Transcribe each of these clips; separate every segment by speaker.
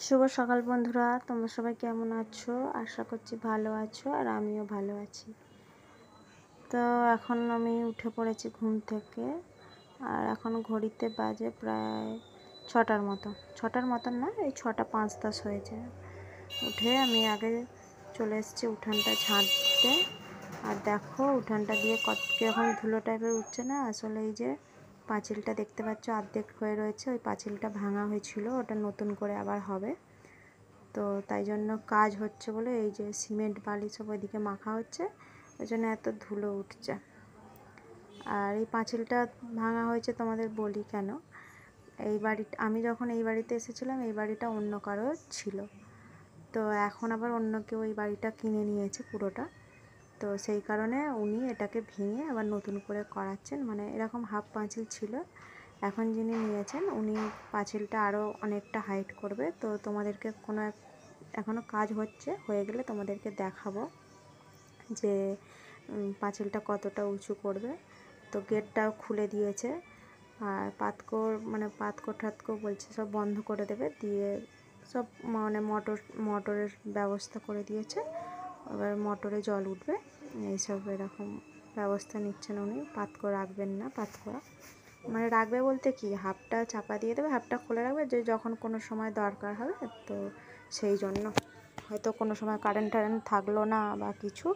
Speaker 1: শুভ সকাল বন্ধুরা, তোমরা সবাই কেমন আছো? আশা করছি ভালো আছো আর আমিও ভালো আছি। তো এখন আমি উঠে পড়েছি ঘুম থেকে, আর এখন ঘড়িতে বাজে প্রায় ছটার মতন না, এই 6:05 হয়েছে। উঠে আমি আগে চলে এসেছি উঠানটা ঝাঁট দিতে। আর দেখো উঠানটা দিয়ে কীরকম ধুলো টাইপের উঠছে না। আসলে এই যে পাঁচিলটা দেখতে পাচ্ছ অর্ধেক হয়ে রয়েছে, ওই পাঁচিলটা ভাঙা হয়েছিল, ওটা নতুন করে আবার হবে। তো তাই জন্য কাজ হচ্ছে বলে এই যে সিমেন্ট বালি সব ওইদিকে মাখা হচ্ছে, ওই জন্য এত ধুলো উঠছে। আর এই পাঁচিলটা ভাঙা হয়েছে তোমাদের বলি কেন। এই বাড়িটা আমি যখন এই বাড়িতে এসেছিলাম, এই বাড়িটা অন্য কারোর ছিল। তো এখন আবার অন্য কেউ এই বাড়িটা কিনে নিয়েছে পুরোটা। তো সেই কারণে উনি এটাকে ভেঙে আবার নতুন করে করাচ্ছেন। মানে এরকম হাফ পাঁচিল ছিল, এখন যিনি নিয়েছেন উনি পাঁচিলটা আরও অনেকটা হাইট করবে। তো তোমাদেরকে এখনও কাজ হয়ে গেলে তোমাদেরকে দেখাবো যে পাঁচিলটা কতটা উঁচু করবে। তো গেটটাও খুলে দিয়েছে, আর পাতকো ঠাতকো বলছে সব বন্ধ করে দেবে, দিয়ে সব মানে মোটরের ব্যবস্থা করে দিয়েছে। এবার মোটরে জল উঠবে, এইসব এরকম ব্যবস্থা নিচ্ছেন উনি। পাতকো রাখবেন না, পাতকো মানে রাখবে বলতে কি, হাফটা চাপা দিয়ে দেবে, হাফটা খোলা রাখবে, যে যখন কোনো সময় দরকার হবে। তো সেই জন্য হয়তো কোনো সময় কারেন্ট থাকলো না বা কিছু,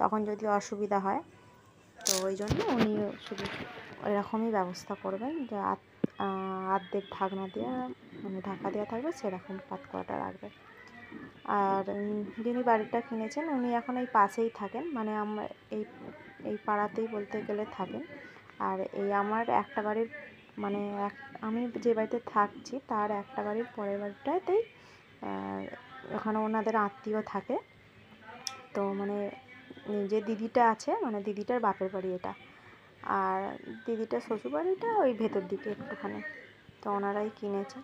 Speaker 1: তখন যদি অসুবিধা হয়, তো ওই জন্য উনি শুধু এরকমই ব্যবস্থা করবেন যে অর্ধেক ঢাকনা দেওয়া মানে ঢাকা দেওয়া থাকবে, সেরকম পাতকোয়াটা রাখবে। আর যিনি বাড়িটা কিনেছেন উনি এখন এই পাশেই থাকেন, মানে আমার এই পাড়াতেই বলতে গেলে থাকেন। আর এই আমার একটা বাড়ির মানে আমি যে বাড়িতে থাকছি তার একটা বাড়ির পরের বাড়িটাতেই ওখানে ওনাদের আত্মীয় থাকে। তো মানে যে দিদিটা আছে, মানে দিদিটার বাপের বাড়ি এটা, আর দিদিটার শ্বশুরবাড়িটা ওই ভেতর দিকে একটুখানি। তো ওনারাই কিনেছে।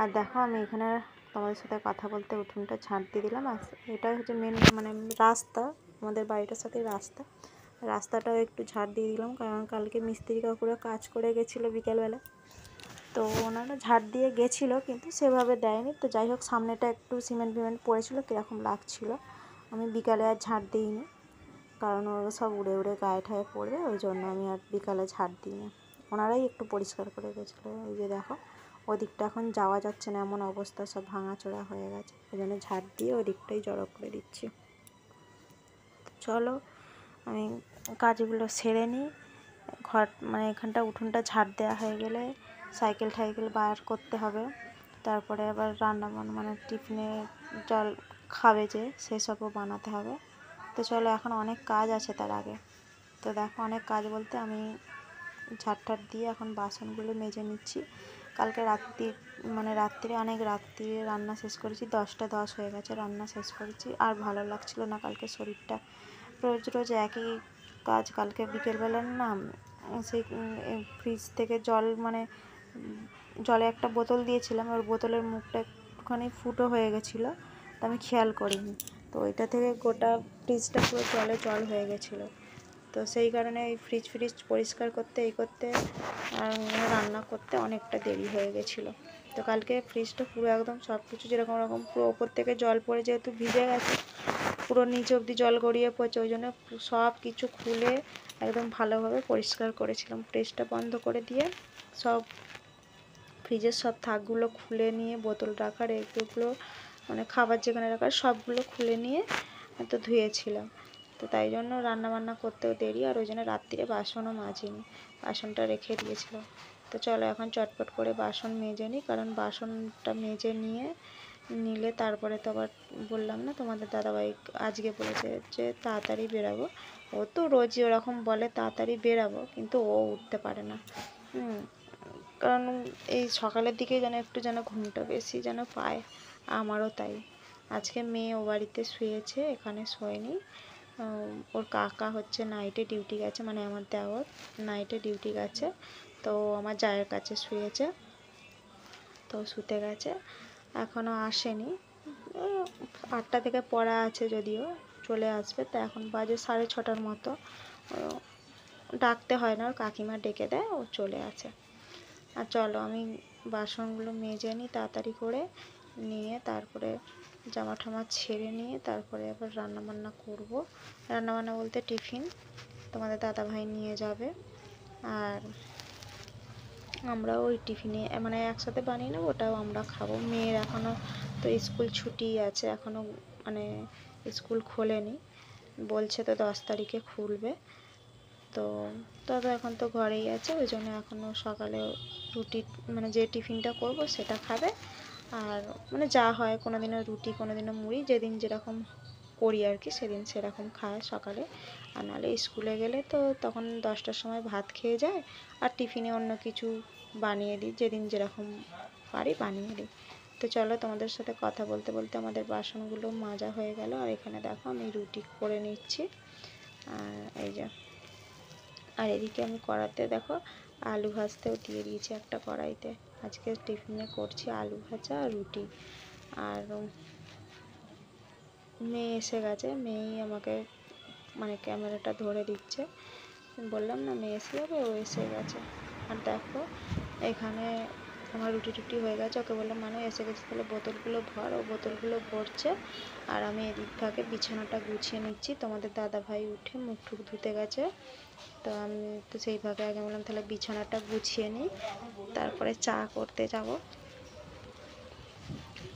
Speaker 1: আর দেখো আমি এখানে তোমাদের সাথে কথা বলতে উঠোনটা ঝাঁট দিয়ে দিলাম। আর এটাই হচ্ছে মেন মানে রাস্তা, আমাদের বাড়িটার সাথেই রাস্তাটাও একটু ঝাঁট দিয়ে দিলাম, কারণ কালকে মিস্ত্রি কাকুরা কাজ করে গেছিলো বিকেলবেলা। তো ওনারা ঝাঁট দিয়ে গেছিলো কিন্তু সেভাবে দেয়নি। তো যাই হোক, সামনেটা একটু সিমেন্ট পড়েছিল, কীরকম লাগছিলো। আমি বিকালে আর ঝাঁট দিইনি, কারণ ওগুলো সব উড়ে উড়ে গায়ে ঠায়ে পড়বে, ওই জন্য আমি আর বিকালে ঝাঁট দিইনি। ওনারাই একটু পরিষ্কার করে গেছিলো। এই যে দেখো ওদিকটা এখন যাওয়া যাচ্ছে না, এমন অবস্থা, সব ভাঙাচোরা হয়ে গেছে, ওই জন্য ঝাঁট দিয়ে ওদিকটাই জড়ো করে দিচ্ছি। চলো আমি কাজগুলো সেরে নিই। মানে এখানটা উঠোনটা ঝাঁট দেওয়া হয়ে গেলে সাইকেল বার করতে হবে, তারপরে আবার রান্না মানে টিফিনে জল খাবে যে সেসবও বানাতে হবে। তো চলো এখন অনেক কাজ আছে তার আগে। তো দেখো অনেক কাজ বলতে আমি ঝাঁট দিয়ে এখন বাসনগুলো মেজে নিচ্ছি। কালকে রাত্রিরে অনেক রাত্রিরে রান্না শেষ করেছি, 10টা 10 হয়ে গেছে রান্না শেষ করেছি। আর ভালো লাগছিল না কালকে শরীরটা, রোজ একই কাজ। কালকে বিকেলবেলা না সেই ফ্রিজ থেকে জলে একটা বোতল দিয়েছিলাম, ওর বোতলের মুখটা একটুখানি ফুটো হয়ে গেছিলো, তো আমি খেয়াল করিনি। তো ওইটা থেকে গোটা ফ্রিজটা পুরো জল হয়ে গেছিলো। তো সেই কারণে এই ফ্রিজ পরিষ্কার করতে আর রান্না করতে অনেকটা দেরি হয়ে গেছিলো। তো কালকে ফ্রিজটা পুরো একদম সব কিছু যেরকম পুরো ওপর থেকে জল পড়ে যেহেতু ভিজে গেছে, পুরো নিচে অবধি জল গড়িয়ে পড়ছে, ওই জন্য সব কিছু খুলে একদম ভালোভাবে পরিষ্কার করেছিলাম। ফ্রিজটা বন্ধ করে দিয়ে সব ফ্রিজের সব থাকগুলো খুলে নিয়ে, বোতল রাখার এগুলো মানে খাবার যেখানে রাখার সবগুলো খুলে নিয়ে তো ধুয়েছিলাম। তো তাই জন্য রান্নাবান্না করতেও দেরি, আর ওই জন্য রাত্রিরে বাসনও মাজিনি, বাসনটা রেখে দিয়েছিলাম। তো চলো এখন চটপট করে বাসন মেজে নিই, কারণ বাসনটা মেজে নিলে তারপরে তো আবার বললাম না তোমাদের দাদাভাই আজকে বলেছে যে তাড়াতাড়ি বেরাবো। ও তো রোজই ওরকম বলে তাড়াতাড়ি বেরাবো, কিন্তু ও উঠতে পারে না। কারণ এই সকালের দিকে একটু ঘুমটা বেশি পায়, আমারও তাই। আজকে মেয়ে ও বাড়িতে শুয়েছে, এখানে শোয়নি। ওর কাকা হচ্ছে নাইটে ডিউটি গেছে, মানে আমার দেওর নাইটে ডিউটি গেছে, তো আমার জায়ের কাছে শুয়েছে। তো শুতে গেছে, এখনও আসেনি। 8টা থেকে পড়া আছে, যদিও চলে আসবে। তো এখন বাজে 6:30 মতো। ডাকতে হয় না, ওর কাকিমা ডেকে দেয়, ও চলে আসে। আর চলো আমি বাসনগুলো মেজে নিই তাড়াতাড়ি করে, নিয়ে তারপরে জামা ঠামা ছেড়ে নিয়ে তারপরে আবার রান্নাবান্না করব। রান্নাবান্না বলতে টিফিন তোমাদের দাদাভাই নিয়ে যাবে, আর আমরাও ওই টিফিনে মানে একসাথে বানিয়ে নেবো, ওটাও আমরা খাবো। মেয়ের এখনও তো স্কুল ছুটি আছে, এখনও মানে স্কুল খোলেনি, বলছে তো 10 তারিখে খুলবে। তো তবে এখন তো ঘরেই আছে, ওই জন্য এখনও সকালে রুটি মানে যে টিফিনটা করব সেটা খাবে। আর মানে যা হয়, কোনো দিনও রুটি, কোনো দিনও মুড়ি, যেদিন যেরকম করি আর কি সেদিন সেরকম খায় সকালে। আর নাহলে স্কুলে গেলে তো তখন 10টার সময় ভাত খেয়ে যায়, আর টিফিনে অন্য কিছু বানিয়ে দিই, যেদিন যেরকম পারি বানিয়ে দিই। তো চলো, তোমাদের সাথে কথা বলতে বলতে আমাদের বাসনগুলো মাজা হয়ে গেল। আর এখানে দেখো আমি রুটি করে নিচ্ছি, আর এই যে, আর এদিকে আমি কড়াতে দেখো আলু ভাজতেও দিয়ে দিয়েছি একটা কড়াইতে। আজকে টিফিনে করছি আলু ভাজা আর রুটি। আর মেয়ে এসে গেছে, মেয়েই আমাকে মানে ক্যামেরাটা ধরে দিচ্ছে। বললাম না মেয়ে এসে যাবে, ও এসে গেছে। আর দেখো এখানে আমার রুটি টুটি হয়ে গেছে, ওকে বললাম মানে এসে গেছে তাহলে বোতলগুলো ভর, ও বোতলগুলো ভরছে। আর আমি এদিক থেকে বিছানাটা গুছিয়ে নিচ্ছি। তোমাদের দাদাভাই উঠে মুখ টুক ধুতে গেছে, তো আমি তো সেই ভাগে আগে বললাম তাহলে বিছানাটা গুছিয়ে নিই, তারপরে চা করতে যাব।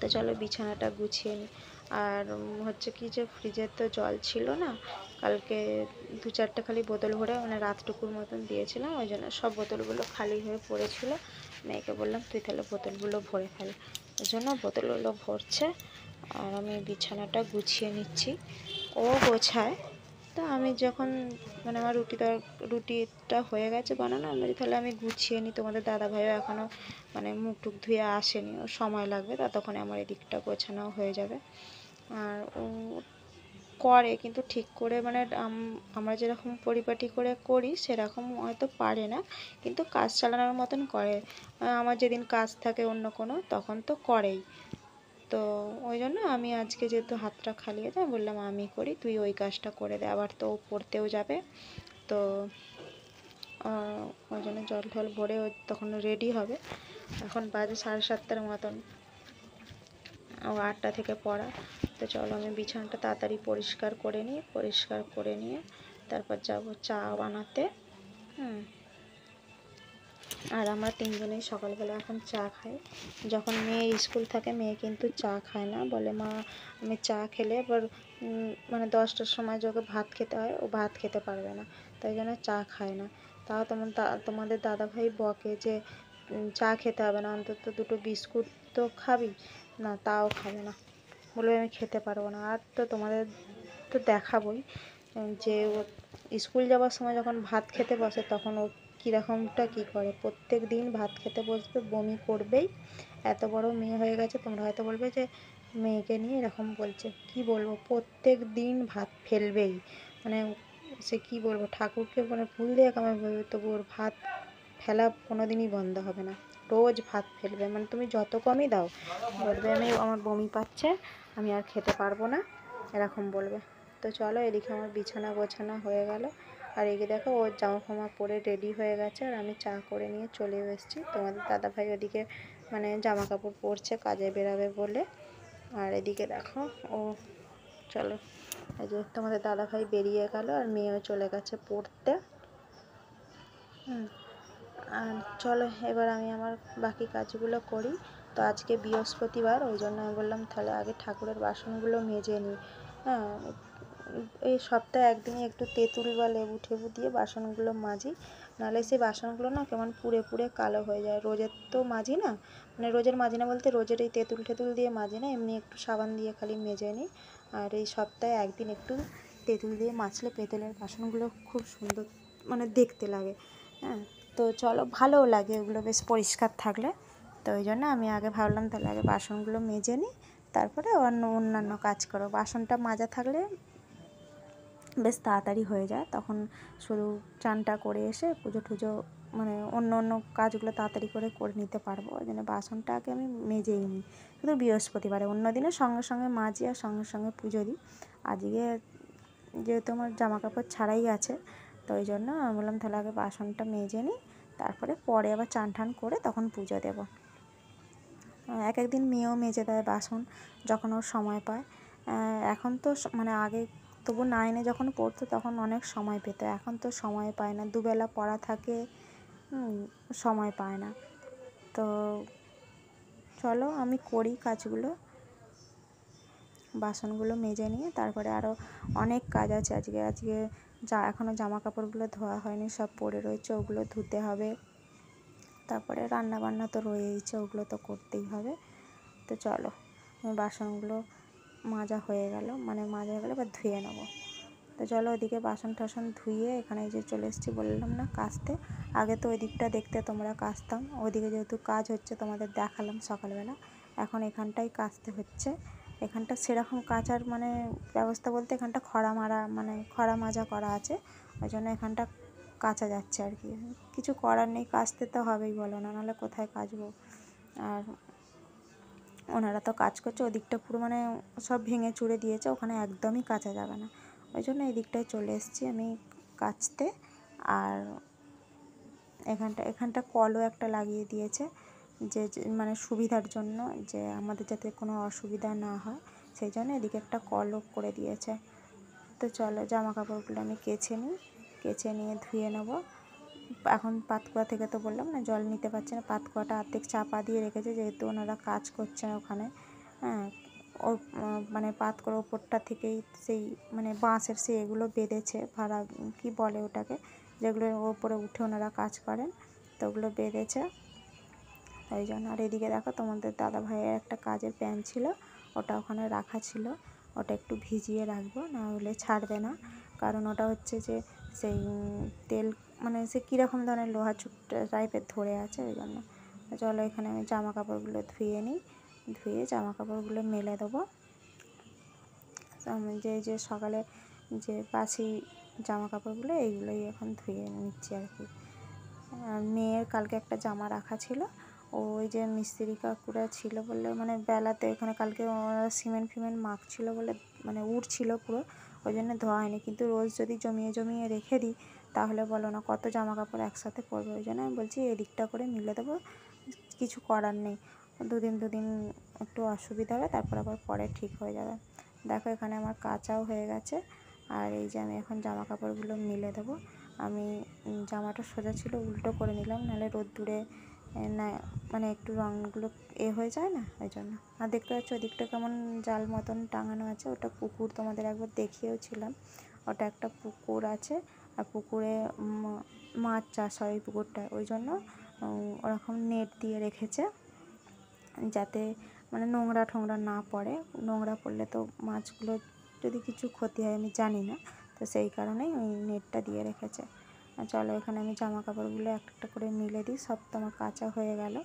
Speaker 1: তো চলো বিছানাটা গুছিয়ে নিই। আর হচ্ছে কি যে ফ্রিজের তো জল ছিল না, কালকে 2-4টে খালি বোতল ভরে মানে রাতটুকুর মতন দিয়েছিলাম, ওই জন্য সব বোতলগুলো খালি হয়ে পড়েছিল। মেয়েকে বললাম তুই তাহলে বোতলগুলো ভরে ফেল, ওই জন্য বোতলগুলো ভরছে। আর আমি বিছানাটা গুছিয়ে নিচ্ছি, ও গোছায়। তো আমি যখন মানে আমার রুটিটা হয়ে গেছে বানানো, আমি তাহলে আমি গুছিয়ে নিই। তোমাদের দাদাভাইও এখনও মানে মুখ টুক ধুয়ে আসেনি, ও সময় লাগবে, ততক্ষণে আমার এদিকটা গোছানো হয়ে যাবে। আর ও করে কিন্তু ঠিক করে মানে আমরা যেরকম পরিপাটি করে করি সেরকম হয়তো পারে না, কিন্তু কাজ চালানোর মতন করে। আমার যেদিন কাজ থাকে অন্য কোনো, তখন তো করেই। তো ওই জন্য আমি আজকে যেহেতু হাতটা খালি আছে, আমি বললাম আমি করি, তুই ওই কাজটা করে দে। আবার তো ও পড়তেও যাবে, তো ওই জন্য জল টল ভরে ও তখন রেডি হবে। এখন বাজে 7:30 মতন, ও 8টা থেকে পড়া। তো চলো আমি বিছানাটা তাড়াতাড়ি পরিষ্কার করে নিই, পরিষ্কার করে নিয়ে তারপর যাব চা বানাতে। আর আমরা তিনজনেই সকালবেলা এখন চা খাই। যখন মেয়ে স্কুল থাকে মেয়ে কিন্তু চা খায় না, বলে মা আমি চা খেলে এবার মানে 10টার সময় যখন ভাত খেতে হয়, ও ভাত খেতে পারবে না, তাই জন্য চা খায় না। তাও তোমাদের দাদাভাই বকে যে চা খেতে হবে না, অন্তত 2টো বিস্কুট তো খাবি না, তাও খাবে না, বলবে আমি খেতে পারবো না। আর তো তোমাদের তো দেখাবই যে ও স্কুল যাওয়ার সময় যখন ভাত খেতে বসে তখন ও কীরকমটা কী করে। প্রত্যেক দিন ভাত খেতে বসবে, বমি করবেই। এত বড় মেয়ে হয়ে গেছে, তোমরা হয়তো বলবে যে মেয়েকে নিয়ে এরকম বলছে, কি বলবো, প্রত্যেক দিন ভাত ফেলবেই। মানে সে কি বলবো, ঠাকুরকে মানে ফুল দিয়ে কামাই বলবে, তবু ওর ভাত ফেলা কোনো দিনই বন্ধ হবে না, রোজ ভাত ফেলবে। মানে তুমি যত কমই দাও, বলবে আমি আমার বমি পাচ্ছে, আমি আর খেতে পারবো না, এরকম বলবে। তো চলো এদিকে আমার বিছানা গোছানো হয়ে গেল। আর এদিকে দেখো ওর জামা ফামা পরে রেডি হয়ে গেছে, আর আমি চা করে নিয়ে চলেও এসেছি। তোমাদের দাদাভাই ওদিকে মানে জামা কাপড় পরছে কাজে বেরাবে বলে। আর এদিকে দেখো ও, চলো এই যে তোমাদের দাদাভাই বেরিয়ে গেল, আর মেয়েও চলে গেছে পড়তে। আর চলো এবার আমি আমার বাকি কাজগুলো করি। তো আজকে বৃহস্পতিবার, ওই জন্য আমি বললাম তাহলে আগে ঠাকুরের বাসনগুলো মেজে নিই। হ্যাঁ, এই সপ্তাহে একদিনই একটু তেঁতুল বা লেবু ঠেবু দিয়ে বাসনগুলো মাজি, নাহলে সেই বাসনগুলো না কেমন পুড়ে পুড়ে কালো হয়ে যায়। রোজের তো মাজি না, মানে রোজের মাজি না বলতে রোজের এই তেঁতুল টেতুল দিয়ে মাজি না, এমনি একটু সাবান দিয়ে খালি মেজে নিই। আর এই সপ্তাহে একদিন একটু তেঁতুল দিয়ে মাজলে পেতলের বাসনগুলো খুব সুন্দর মানে দেখতে লাগে। হ্যাঁ, তো চলো ভালোও লাগে ওগুলো বেশ পরিষ্কার থাকলে। তো ওই জন্য আমি আগে ভাবলাম তাহলে আগে বাসনগুলো মেজে নিই, তারপরে অন্যান্য কাজ করো। বাসনটা মাজা থাকলে বেশ তাড়াতাড়ি হয়ে যায়, তখন শুধু চানটা করে এসে পুজো টুজো মানে অন্য কাজগুলো তাড়াতাড়ি করে নিতে পারবো। ওই জন্য বাসনটা আগে আমি মেজেই নিই শুধু বৃহস্পতিবারে, অন্য দিনে সঙ্গে সঙ্গে মাজি আর সঙ্গে সঙ্গে পুজো দিই। আজকে যেহেতু আমার জামা কাপড় ছাড়াই আছে, তো ওই জন্য আমি বললাম তাহলে আগে বাসনটা মেজে নিই, তারপরে পরে আবার চান ঠান করে তখন পুজো দেবো। এক একদিন মেয়েও মেজে দেয় বাসন যখন ওর সময় পায়। এখন তো মানে আগে তবু 9-এ যখন পড়তো তখন অনেক সময় পেত, এখন তো সময় পায় না, দুবেলা পড়া থাকে, সময় পায় না। তো চলো আমি করি কাজগুলো, বাসনগুলো মেজে নিয়ে তারপরে আরও অনেক কাজ আছে আজকে এখনও জামা কাপড়গুলো ধোয়া হয়নি, সব পড়ে রয়েছে, ওগুলো ধুতে হবে। তারপরে রান্না বান্না তো রয়েইছে, ওগুলো তো করতেই হবে। তো চলো বাসনগুলো মাজা হয়ে গেল এবার ধুয়ে নেবো। তো চলো ওইদিকে বাসন টাসন ধুয়ে এখানে যে চলে এসেছি, বললাম না কাচতে। আগে তো ওই দিকটা দেখতে তোমরা কাচতাম, ওইদিকে যেহেতু কাজ হচ্ছে তোমাদের দেখালাম সকালবেলা। এখন এখানটাই কাচতে হচ্ছে। এখানটা সেরকম কাচার মানে ব্যবস্থা বলতে এখানটা খরা মাজা করা আছে, ওই জন্য এখানটা কাচা যাচ্ছে আর কি। কিছু করার নেই, কাচতে তো হবেই, বলো না, নাহলে কোথায় কাচবো। আর ওনারা তো কাজ করছে, ওদিকটা পুরো মানে সব ভেঙে চুরে দিয়েছে, ওখানে একদমই কাচা যাবে না, ওই জন্য এই দিকটায় চলে এসেছি আমি কাচতে। আর এখানটা কলও একটা লাগিয়ে দিয়েছে, যে মানে সুবিধার জন্য, যে আমাদের যাতে কোনো অসুবিধা না হয় সেই জন্য এদিকে একটা কলও করে দিয়েছে। তো চলো জামা কাপড়গুলো আমি কেচে নিয়ে ধুয়ে নেবো। এখন পাতকুয়া থেকে তো বললাম না জল নিতে পারছে না, পাতকুয়াটা অর্ধেক চাপা দিয়ে রেখেছে, যেহেতু ওনারা কাজ করছে ওখানে। হ্যাঁ, ও মানে পাতকুয়ার ওপরটা থেকেই সেই মানে বাঁশের এগুলো বেঁধেছে, ভাড়া কি বলে ওটাকে, যেগুলোর ওপরে উঠে ওনারা কাজ করেন, তো ওগুলো বেঁধেছে ওই জন্য। আর এদিকে দেখো তোমাদের দাদা ভাইয়ের একটা কাজের প্যান্ট ছিল, ওটা ওখানে রাখা ছিল, ওটা একটু ভিজিয়ে রাখবো, না হলে ছাড়বে না। কারণ ওটা হচ্ছে যে সেই তেল মানে সে কীরকম ধরনের লোহা চুট টাইপের ধরে আছে, ওই জন্য। চলো এখানে আমি জামা কাপড়গুলো ধুয়ে নিই, ধুয়ে জামা কাপড়গুলো মেলে দেবো। আমি যে সকালে যে বাসি জামা কাপড়গুলো এইগুলোই এখন ধুয়ে নিচ্ছি আর কি। মেয়ের কালকে একটা জামা রাখা ছিল, ওই যে মিস্ত্রি কাকুরা ছিল বলে মানে বেলাতে এখানে কালকে সিমেন্ট মাখছিল বলে মানে উঠছিল পুরো, ওই জন্য ধোয়া হয়নি। কিন্তু রোজ যদি জমিয়ে রেখে দিই তাহলে বলো না কত জামা কাপড় একসাথে পরবে, ওই জন্য আমি বলছি এদিকটা করে মিলে দেবো, কিছু করার নেই। দুদিন একটু অসুবিধা হবে, তারপর আবার পরে ঠিক হয়ে যাবে। দেখো এখানে আমার কাচাও হয়ে গেছে, আর এই যে আমি এখন জামা কাপড়গুলো মিলে দেবো। আমি জামাটা সোজা ছিল উল্টো করে নিলাম, নাহলে রোদ্দুরে না মানে একটু রঙগুলো হয়ে যায় না, ওই জন্য। আর দেখতে পাচ্ছ ওদিকটা কেমন জাল মতন টাঙানো আছে, ওটা পুকুর, তোমাদের একবার দেখিয়েওছিলাম, ওটা একটা পুকুর আছে, আর পুকুরে মাছ চাষ হয় ওই পুকুরটায়, ওই জন্য ওরকম নেট দিয়ে রেখেছে, যাতে মানে নোংরা ঠোংরা না পড়ে, নোংরা পড়লে তো মাছগুলো যদি কিছু ক্ষতি হয় আমি জানি না, তো সেই কারণেই ওই নেটটা দিয়ে রেখেছে। চলো এখানে আমি জামা কাপড়গুলো একটা করে মিলে দিই, সব তো আমার কাচা হয়ে গেল।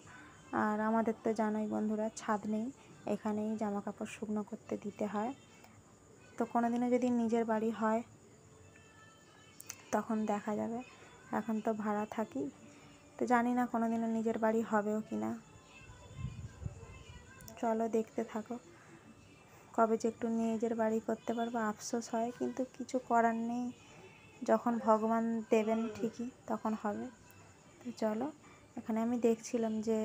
Speaker 1: আর আমাদের তো জানোই বন্ধুরা ছাদ নেই, এখানেই জামা কাপড় শুকনো করতে দিতে হয়। তো কোনো দিনও যদি নিজের বাড়ি হয় তখন দেখা যাবে, এখন তো ভাড়া থাকি, তো জানি না কোনো দিনও নিজের বাড়ি হবেও কি না। চলো দেখতে থাকো, কবে যে একটু নিজের বাড়ি করতে পারবো আফসোস হয়, কিন্তু কিছু করার নেই, যখন ভগবান দেবেন ঠিকই তখন হবে। তো চলো এখানে আমি দেখছিলাম যে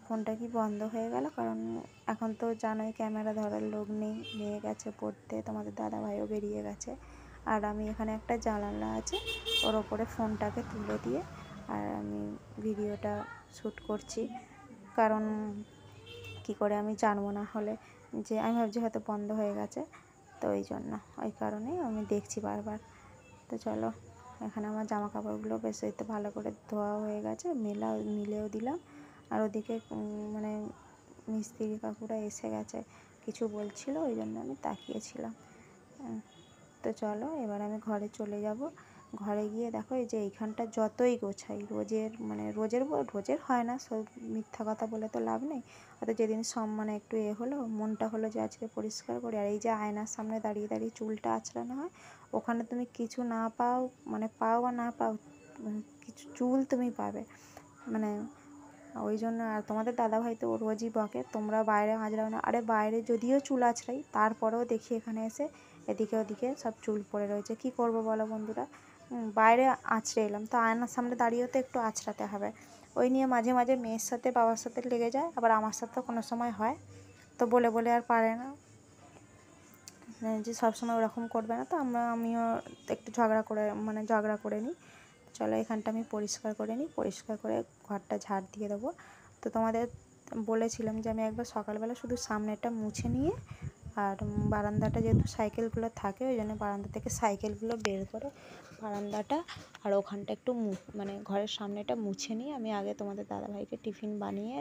Speaker 1: ফোনটা কি বন্ধ হয়ে গেল, কারণ এখন তো জানোই ক্যামেরা ধরার লোক নেই, নিয়ে গেছে পড়তে, তোমাদের দাদা ভাইও বেরিয়ে গেছে। আর আমি এখানে একটা জানালা আছে, ওর ওপরে ফোনটাকে তুলে দিয়ে আর আমি ভিডিওটা শ্যুট করছি, কারণ কি করে আমি জানবো, না হলে যে আমি ভাবছি হয়তো বন্ধ হয়ে গেছে, তো ওই জন্য ওই কারণেই আমি দেখছি বারবার। তো চলো এখানে আমার জামা কাপড়গুলো বেশ তো ভালো করে ধোয়া হয়ে গেছে, মিলেও দিলাম। আর ওদিকে মানে মিস্ত্রি কাকুরা এসে গেছে, কিছু বলছিল, ওই জন্য আমি তাকিয়েছিলাম। তো চলো এবার আমি ঘরে চলে যাব। ঘরে গিয়ে দেখো এই যে এইখানটা যতই গোছাই রোজের হয় না, সব মিথ্যা কথা বলে তো লাভ নেই, হয়তো যেদিন মানে একটু হলো মনটা হলো যে আজকে পরিষ্কার করি। আর এই যে আয়নার সামনে দাঁড়িয়ে চুলটা আঁচড়ানো হয়, ওখানে তুমি কিছু না পাও মানে পাও বা না পাও, কিছু চুল তুমি পাবে মানে, ওই জন্য। আর তোমাদের দাদাভাই তো রোজই বকে তোমরা বাইরে আঁচড়াও না, আরে বাইরে যদিও চুল আঁচড়াই তারপরেও দেখি এখানে এসে এদিকে ওদিকে সব চুল পড়ে রয়েছে, কি করব বলো বন্ধুরা, বাইরে আঁচড়ে এলাম তো আয়নার সামনে দাঁড়িয়েও তো একটু আঁচড়াতে হবে, ওই নিয়ে মাঝে মাঝে মেয়ের সাথে বাবার সাথে লেগে যায়, আবার আমার সাথেও কোনো সময় হয়। তো বলে বলে আর পারে না যে সবসময় ওরকম করবে না। তো আমিও একটু ঝগড়া করে নিই। চলো এখানটা আমি পরিষ্কার করে নিই, পরিষ্কার করে ঘরটা ঝাড় দিয়ে দেবো। তো তোমাদের বলেছিলাম যে আমি একবার সকালবেলা শুধু সামনেটা মুছে নিয়ে, আর বারান্দাটা যেহেতু সাইকেলগুলো থাকে ওই জন্য বারান্দা থেকে সাইকেলগুলো বের করে বারান্দাটা আর ওখানটা একটু ঘরের সামনেটা মুছে নিয়ে আমি আগে তোমাদের দাদাভাইকে টিফিন বানিয়ে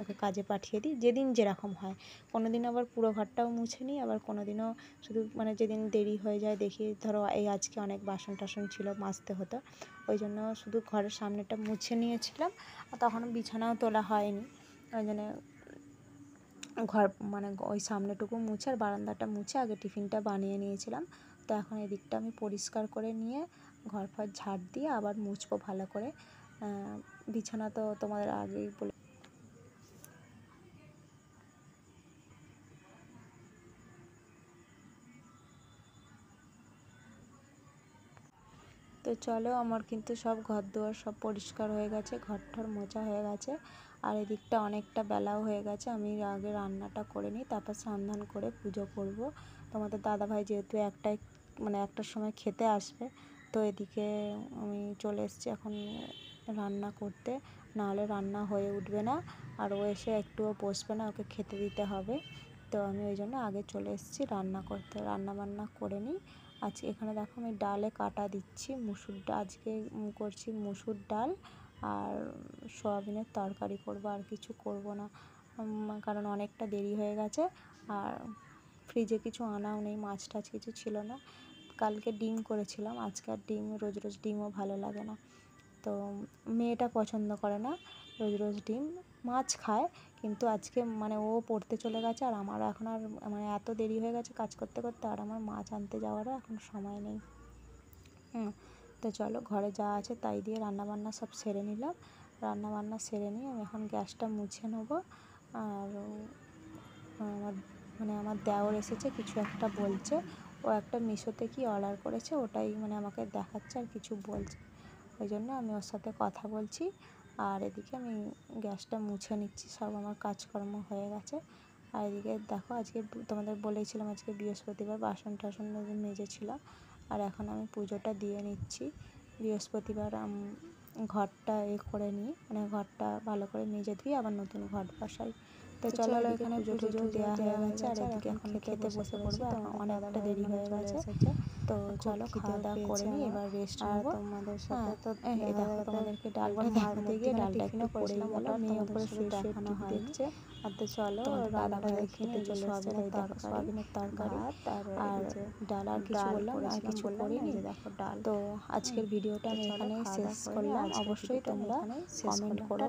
Speaker 1: ওকে কাজে পাঠিয়ে দিই, যেদিন যেরকম হয়। কোনো দিন আবার পুরো ঘরটাও মুছে নিই, আবার কোনো দিনও শুধু যেদিন দেরি হয়ে যায় দেখি, ধরো এই আজকে অনেক বাসন টাসন ছিল মাজতে হতো, ওই জন্য শুধু ঘরের সামনেটা মুছে নিয়েছিলাম। আর তখন বিছানাও তোলা হয়নি, ওই জন্য ঘর ওই সামনেটুকু মুছে আর বারান্দাটা মুছে আগে টিফিনটা বানিয়ে নিয়েছিলাম। তো এখন এদিকটা আমি পরিষ্কার করে নিয়ে ঘর ফর ঝাড় দিয়ে আবার মুছবো ভালো করে। বিছানা তো তোমাদের আগেই বলে। তো চলো, আমার কিন্তু সব ঘর দুয়ার সব পরিষ্কার হয়ে গেছে, ঘরটার মোছা হয়ে গেছে। আর এদিকটা অনেকটা বেলাও হয়ে গেছে, আমি আগে রান্নাটা করে নিই, তারপর স্নান করে পুজো করব। তোমাদের দাদাভাই যেহেতু একটার সময় খেতে আসবে, তো এদিকে আমি চলে এসেছি এখন রান্না করতে, নাহলে রান্না হয়ে উঠবে না আর ও এসে একটুও বসবে না, ওকে খেতে দিতে হবে। তো আমি ওই জন্য আগে চলে এসেছি রান্না করতে, রান্না বান্না করে নিই। আজকে এখানে দেখো আমি ডালে কাটা দিচ্ছি, মুসুর ডাল আজকে করছি, মুসুর ডাল আর সয়াবিনের তরকারি করব, আর কিছু করব না, কারণ অনেকটা দেরি হয়ে গেছে। আর ফ্রিজে কিছু আনাও নেই, মাছ টাছ কিছু ছিল না। কালকে ডিম করেছিলাম, আজকে আর রোজ রোজ ডিমও ভালো লাগে না। তো মেয়েটা পছন্দ করে না রোজ রোজ ডিম, মাছ খায়, কিন্তু আজকে ও পড়তে চলে গেছে আর আমারও এখন আর এত দেরি হয়ে গেছে কাজ করতে করতে, আর আমার মাছ আনতে যাওয়ারও এখন সময় নেই। তো চলো ঘরে যা আছে তাই দিয়ে রান্নাবান্না সব সেরে নিলাম। রান্নাবান্না সেরে নিয়ে আমি এখন গ্যাসটা মুছে নেবো। আর আমার দেওর এসেছে, কিছু একটা বলছে, ও একটা মিশোতে কি অর্ডার করেছে, ওটাই আমাকে দেখাচ্ছে আর কিছু বলছে, ওই জন্য আমি ওর সাথে কথা বলছি। আর এদিকে আমি গ্যাসটা মুছে নিচ্ছি, সব আমার কাজকর্ম হয়ে গেছে। আর এদিকে দেখো, আজকে তোমাদের বলেছিলাম আজকে বৃহস্পতিবার, বাসন টাসন মেজেছিলাম। আর এখন আমি পুজোটা দিয়ে নিচ্ছি। বৃহস্পতিবার ঘরটা করে নিই, ঘরটা ভালো করে মেজে ধুই, আবার নতুন ঘর বসাই। তো চলো এখানে পুজো টুজো দেওয়া হয়ে গেছে, আর এদিকে এখন খেতে বসে পড়বো, এখন অনেকটা দেরি হয়ে গেছে। তো চলো খাওয়া দাওয়া করে নিই, এবার রেস্ট নেবো। তোমাদের সাথে তো দেখো তোমাদেরকে ডালটা দেখাতে গিয়ে ডালটা একটু পড়েই গেল, মেয়ে উপরে শুয়ে শুয়ে টিভি দেখছে। আর তো চলো রান্নাটা দেখে নিয়ে চলে এসেছে, সয়াবিনের তরকারি আর ডাল, আর কিছু বললাম আর কিছু করিনি। ডাল। তো আজকের ভিডিওটা আমি এখানেই শেষ করলাম, অবশ্যই তোমরা কমেন্ট করো।